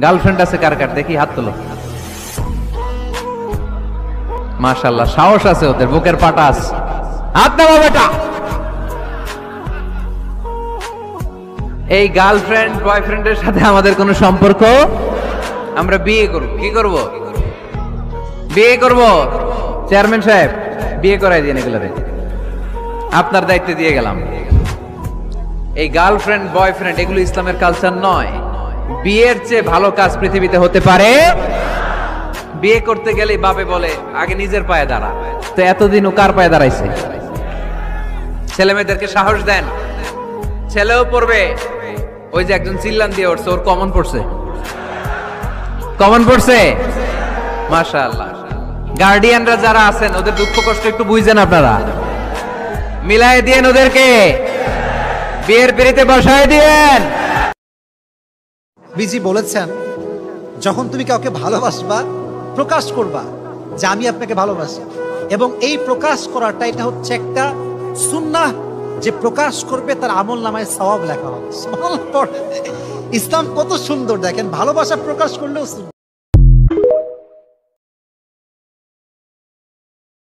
Girlfriend আছে কার কার দেখি হাত তোলো। মাশাআল্লাহ, সাহস আছে ওদের, বুকের পাটা আছে। হাত নামা বেটা। এই গার্লফ্রেন্ড বয়ফ্রেন্ডের সাথে আমাদের কোনো সম্পর্ক, আমরা বিয়ে করব। কি করব? বিয়ে করব। চেয়ারম্যান সাহেব বিয়ে করাই দিন এগুলো, আপনার দায়িত্বে দিয়ে গেলাম। এই গার্লফ্রেন্ড বয়ফ্রেন্ড এগুলো ইসলামের কালচার নয়। বিয়ের চেয়ে ভালো কাজ পৃথিবীতে হতে পারে। বিয়ে করতে গেলে বাপে বলে আগে নিজের পায়ে দাঁড়া। তো এতদিন ও কার পায়ে দাঁড়াইছে? ছেলে মেয়েদেরকে সাহস দেন, ছেলেও পড়বে। ওই যে একজন চিল্লান দিয়ে উঠছে, ওর কমন পড়ছে, কমন পড়ছে। মাশাআল্লাহ। গার্ডিয়ানরা যারা আছেন ওদের দুঃখ কষ্ট একটু বুঝছেন আপনারা, মিলাই দিয়েন ওদেরকে, বিয়ের পিড়িতে বসায় দিয়েন। বিজি বলেছেন, যখন তুমি কাউকে ভালোবাসবা প্রকাশ করবা যে আমি আপনাকে ভালোবাসি, এবং এই প্রকাশ করাটা এটা হচ্ছে একটা সুন্নাহ, যে প্রকাশ করবে তার আমল নামায় সওয়াব লেখা হবে। সুবহানাল্লাহ। ইসলাম কত সুন্দর দেখেন, ভালোবাসা প্রকাশ করলেও সুন্নাহ।